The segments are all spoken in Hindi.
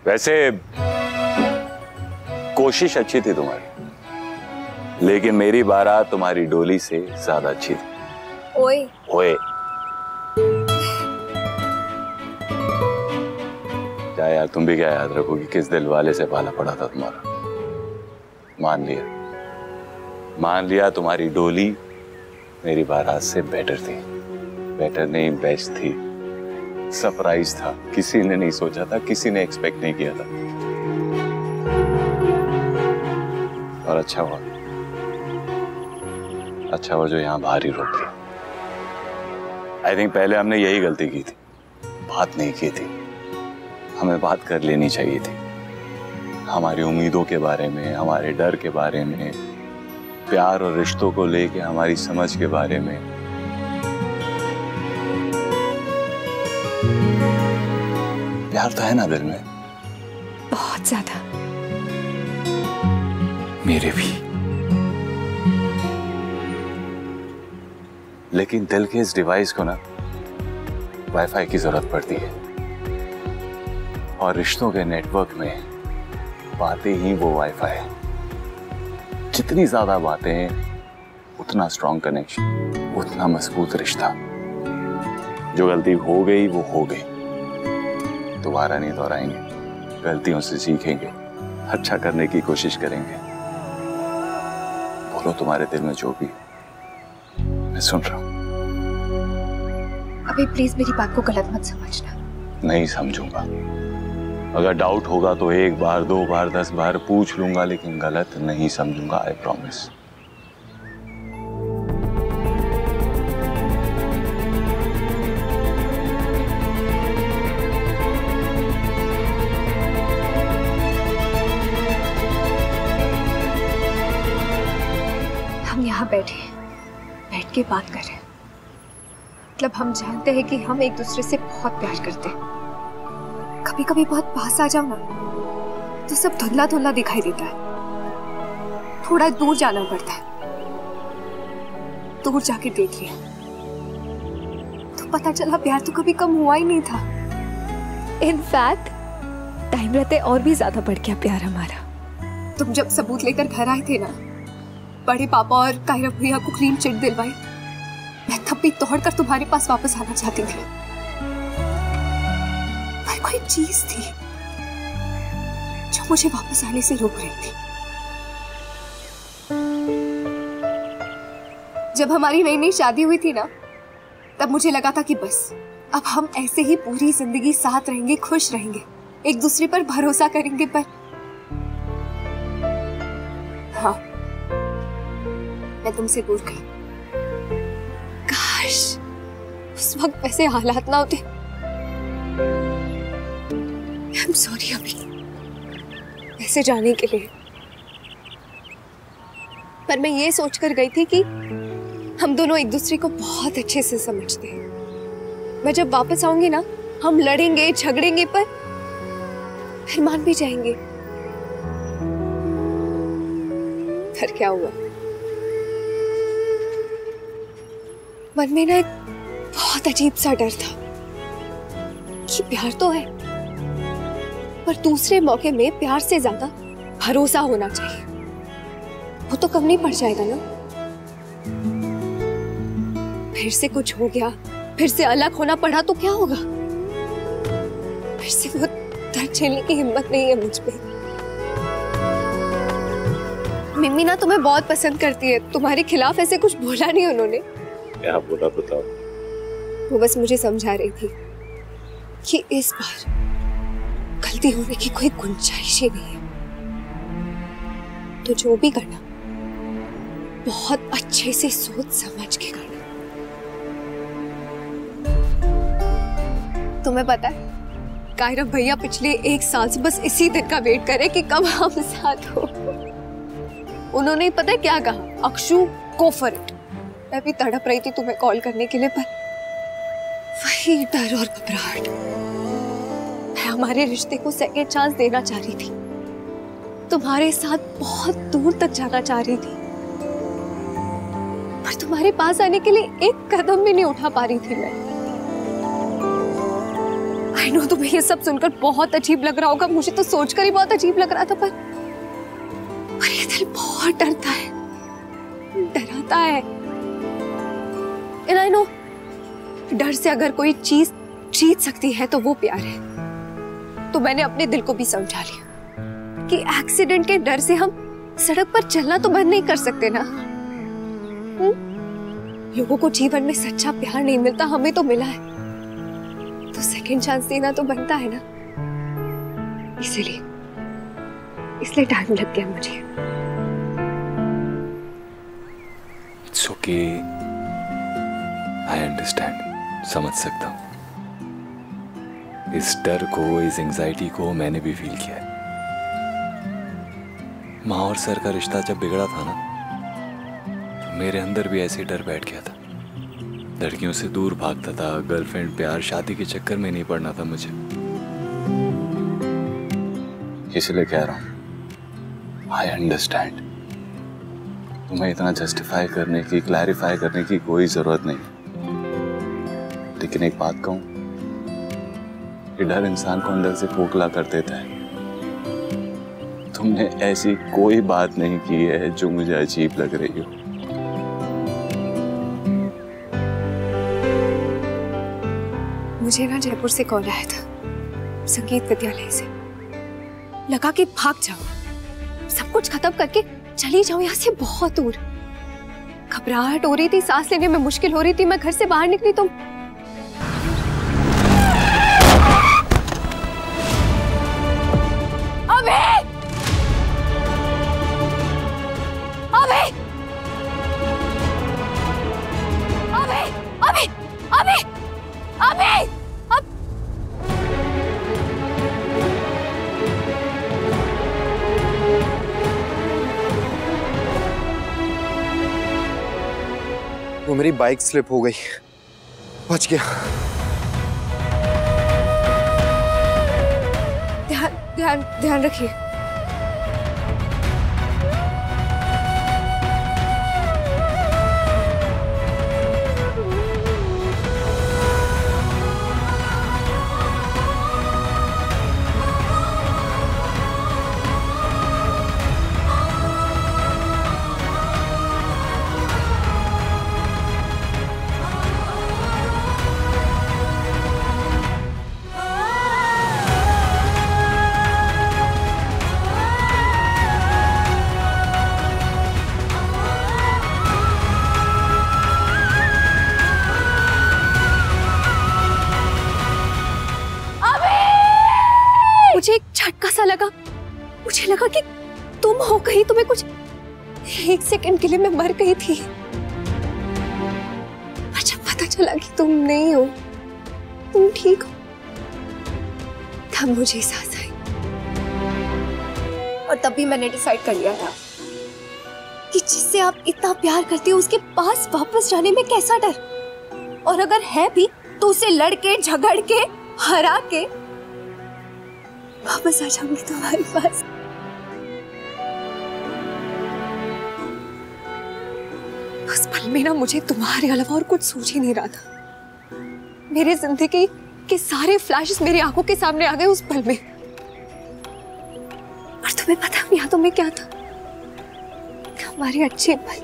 वैसे कोशिश अच्छी थी तुम्हारी, लेकिन मेरी बारात तुम्हारी डोली से ज्यादा अच्छी थी। ओए ओए क्या यार, तुम भी क्या याद रखोगी किस दिल वाले से पाला पड़ा था तुम्हारा। मान लिया तुम्हारी डोली मेरी बारात से बेटर थी। बेटर नहीं, बेस्ट थी। सरप्राइज था, किसी ने नहीं सोचा था, किसी ने एक्सपेक्ट नहीं किया था। और अच्छा हुआ जो यहाँ बाहर ही रोक दिया। आई थिंक पहले हमने यही गलती की थी, बात नहीं की थी। हमें बात कर लेनी चाहिए थी, हमारी उम्मीदों के बारे में, हमारे डर के बारे में, प्यार और रिश्तों को लेके हमारी समझ के बारे में। प्यार तो है ना दिल में? बहुत ज्यादा। मेरे भी। लेकिन दिल के इस डिवाइस को ना वाईफाई की जरूरत पड़ती है, और रिश्तों के नेटवर्क में बातें ही वो वाईफाई है। जितनी ज्यादा बातें उतना स्ट्रॉन्ग कनेक्शन, उतना मजबूत रिश्ता। जो गलती हो गई वो हो गई, दोबारा नहीं दोहराएंगे। गलतियों से सीखेंगे, अच्छा करने की कोशिश करेंगे। बोलो तुम्हारे दिल में जो भी, मैं सुन रहा हूं। अभी प्लीज मेरी बात को गलत मत समझना। नहीं समझूंगा। अगर डाउट होगा तो 1 बार 2 बार 10 बार पूछ लूंगा, लेकिन गलत नहीं समझूंगा, आई प्रॉमिस। हम यहाँ बैठ के बात कर रहे हैं, मतलब हम जानते हैं कि हम एक दूसरे से बहुत प्यार करते हैं। कभी कभी बहुत पास आ जाओ ना तो सब धुंधला धुंधला दिखाई देता है। थोड़ा दूर जाना पड़ता है। दूर जाके देख लिया तो पता चला प्यार तो कभी कम हुआ ही नहीं था। इनफैक्ट टाइम रहते और भी ज्यादा बढ़ गया प्यार हमारा। तुम जब सबूत लेकर घर आए थे ना, बड़े पापा और कायरा भैया को क्लीन चिट दिलवाई, मैं तब भी दौड़कर तुम्हारे पास वापस आना चाहती थी। पर कोई चीज थी जो मुझे वापस आने से रोक रही थी। जब हमारी नई नई शादी हुई थी ना, तब मुझे लगा था कि बस अब हम ऐसे ही पूरी जिंदगी साथ रहेंगे, खुश रहेंगे, एक दूसरे पर भरोसा करेंगे। पर हाँ, मैं तुमसे दूर गई। काश उस वक्त वैसे हालात ना होते। आई एम सॉरी अभी ऐसे जाने के लिए, पर मैं ये सोचकर गई थी कि हम दोनों एक दूसरे को बहुत अच्छे से समझते हैं। मैं जब वापस आऊंगी ना, हम लड़ेंगे झगड़ेंगे, पर फिर मान भी जाएंगे। फिर क्या हुआ? मन में ना एक बहुत अजीब सा डर था कि प्यार तो है, पर दूसरे मौके में प्यार से ज्यादा भरोसा होना चाहिए। वो तो कम नहीं पड़ जाएगा ना। फिर से कुछ हो गया, फिर से अलग होना पड़ा तो क्या होगा? फिर से वो दर्द झेलने की हिम्मत नहीं है मुझ में। मिम्मी ना तुम्हें बहुत पसंद करती है, तुम्हारे खिलाफ ऐसे कुछ बोला नहीं उन्होंने? क्या बोला बताओ? वो बस मुझे समझा रही थी कि इस बार गलती होने की कोई गुंजाइश ही नहीं है। तो जो भी करना बहुत अच्छे से सोच समझ के करना। तुम्हें पता है, कायरा भैया पिछले 1 साल से बस इसी दिन का वेट कर रहे कि कब हम साथ हो। उन्होंने पता है क्या कहा? Akshu go for it. मैं भी तड़प रही थी तुम्हें कॉल करने के लिए, पर वही डर और घबराहट। मैं हमारे रिश्ते को सेकंड चांस देना चाह रही थी, तुम्हारे साथ बहुत दूर तक जाना चाह रही थी, पर तुम्हारे पास आने के लिए एक कदम भी नहीं उठा पा रही थी मैं। आई नो तुम्हें ये सब सुनकर बहुत अजीब लग रहा होगा, मुझे तो सोचकर ही बहुत अजीब लग रहा था, पर ये दिल बहुत डरता है, डराता है। एंड आई नो डर से अगर कोई चीज जीत सकती है तो वो प्यार है। तो मैंने अपने दिल को भी समझा लिया कि एक्सीडेंट के डर से हम सड़क पर चलना तो बंद नहीं कर सकते ना। लोगों को जीवन में सच्चा प्यार नहीं मिलता, हमें तो मिला है, तो सेकंड चांस देना तो बनता है ना। इसलिए टाइम लग गया मुझे। इट्स ओके, आई अंडरस्टैंड, समझ सकता हूँ। इस डर को, इस एंजाइटी को मैंने भी फील किया है। माँ और सर का रिश्ता जब बिगड़ा था ना, तो मेरे अंदर भी ऐसे डर बैठ गया था। लड़कियों से दूर भागता था, गर्लफ्रेंड, प्यार, शादी के चक्कर में नहीं पड़ना था मुझे। इसलिए कह रहा हूं, आई अंडरस्टैंड। तुम्हें इतना जस्टिफाई करने की, क्लैरिफाई करने की कोई जरूरत नहीं। लेकिन एक बात कहूं, ये डर इंसान को अंदर से खोखला कर देता है। तुमने ऐसी कोई बात नहीं की है जो मुझे अजीब लग रही हो। मुझे ना जयपुर से कॉल आया था, संगीत विद्यालय से। लगा कि भाग जाओ, सब कुछ खत्म करके चली जाओ यहाँ से बहुत दूर। घबराहट हो रही थी, सांस लेने में मुश्किल हो रही थी। मैं घर से बाहर निकली तो वो मेरी बाइक स्लिप हो गई, बच गया। ध्यान रखिए। मुझे एक झटका सा लगा, मुझे लगा कि तुम हो गई, तुम्हें कुछ, एक सेकंड के लिए मैं मर गई थी। जब पता चला कि तुम नहीं हो, तुम ठीक हो, तब मुझे एहसास आई। और तब भी मैंने डिसाइड कर लिया था कि जिससे आप इतना प्यार करते हो उसके पास वापस जाने में कैसा डर, और अगर है भी तो उसे लड़के, झगड़ के, हरा के वापस आ जाऊंगी तुम्हारे पास। उस पल में ना मुझे तुम्हारे अलावा और कुछ सूझ ही नहीं रहा था। मेरे जिंदगी के सारे फ्लैशेस मेरी आंखों के सामने आ गए उस पल में। और तुम्हें पता है यादों में क्या था? हमारे अच्छे पल,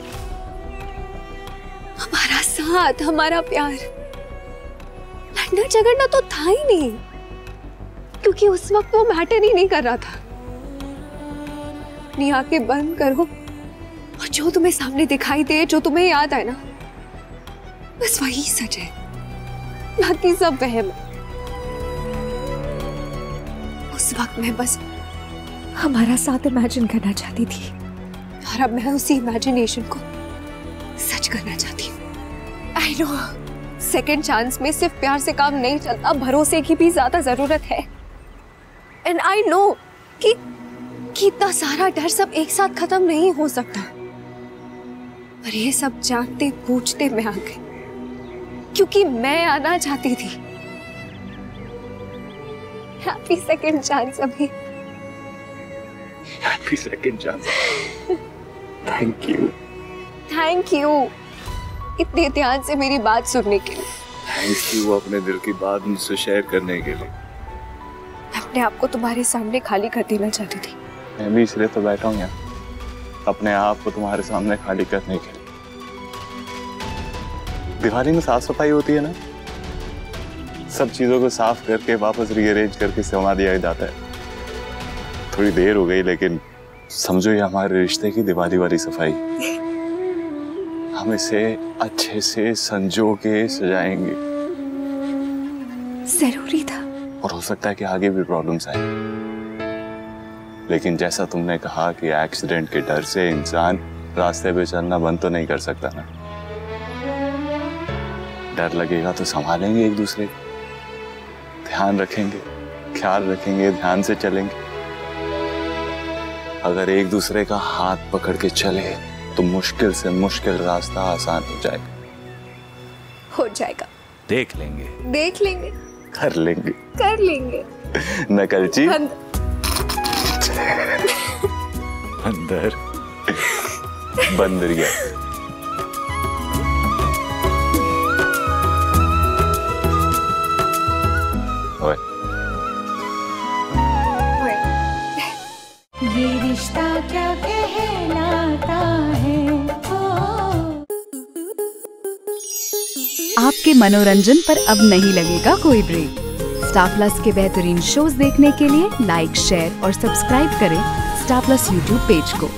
हमारा साथ, हमारा प्यार। लड़ना झगड़ना तो था ही नहीं, क्योंकि उस वक्त वो मैटर ही नहीं कर रहा था। अपनी आंखें बंद करो और जो तुम्हें सामने दिखाई दे, जो तुम्हें याद आए ना, बस वही सच है, बाकी सब वहम है। उस वक्त मैं बस हमारा साथ इमेजिन करना चाहती थी, और अब मैं उसी इमेजिनेशन को सच करना चाहती हूँ। आई नो सेकेंड चांस में सिर्फ प्यार से काम नहीं चलता, भरोसे की भी ज्यादा जरूरत है। एंड आई नो कि इतना सारा डर सब एक साथ खत्म नहीं हो सकता, पर ये सब जानते बूझते मैं आ गई, क्योंकि मैं आना चाहती थी। हैप्पी सेकंड चांस अभी। Happy second chance. Thank you. Thank you इतने ध्यान से मेरी बात सुनने के लिए। थैंक यू अपने दिल की बात मुझसे शेयर करने के लिए। अपने आप को तुम्हारे सामने खाली कर देना चाहती थी। मैं भी इसलिए तो बैठा हूँ यहाँ, अपने आप को तुम्हारे सामने खाली करने के लिए। दिवाली में साफ सफाई होती है ना, सब चीजों को साफ करके वापस रीअरेंज करके समा दिया जाता है। थोड़ी देर हो गई, लेकिन समझो ये हमारे रिश्ते की दिवाली वाली सफाई। हम इसे अच्छे से संजो के सजाएंगे। जरूरी था। और हो सकता है कि आगे भी प्रॉब्लम्स आए, लेकिन जैसा तुमने कहा कि एक्सीडेंट के डर से इंसान रास्ते पे चलना बंद तो नहीं कर सकता ना। डर लगेगा तो संभालेंगे एक दूसरे को, ध्यान रखेंगे, ख्याल रखेंगे, ध्यान से चलेंगे। अगर एक दूसरे का हाथ पकड़ के चले तो मुश्किल से मुश्किल रास्ता आसान हो जाएगा। हो जाएगा। देख लेंगे, देख लेंगे, कर लेंगे, कर लेंगे। नकलची अंदर बंदरिया। ये रिश्ता क्या कहलाता है। आपके मनोरंजन पर अब नहीं लगेगा कोई ब्रेक। स्टार प्लस के बेहतरीन शोज देखने के लिए लाइक, शेयर और सब्सक्राइब करें स्टार प्लस यूट्यूब पेज को।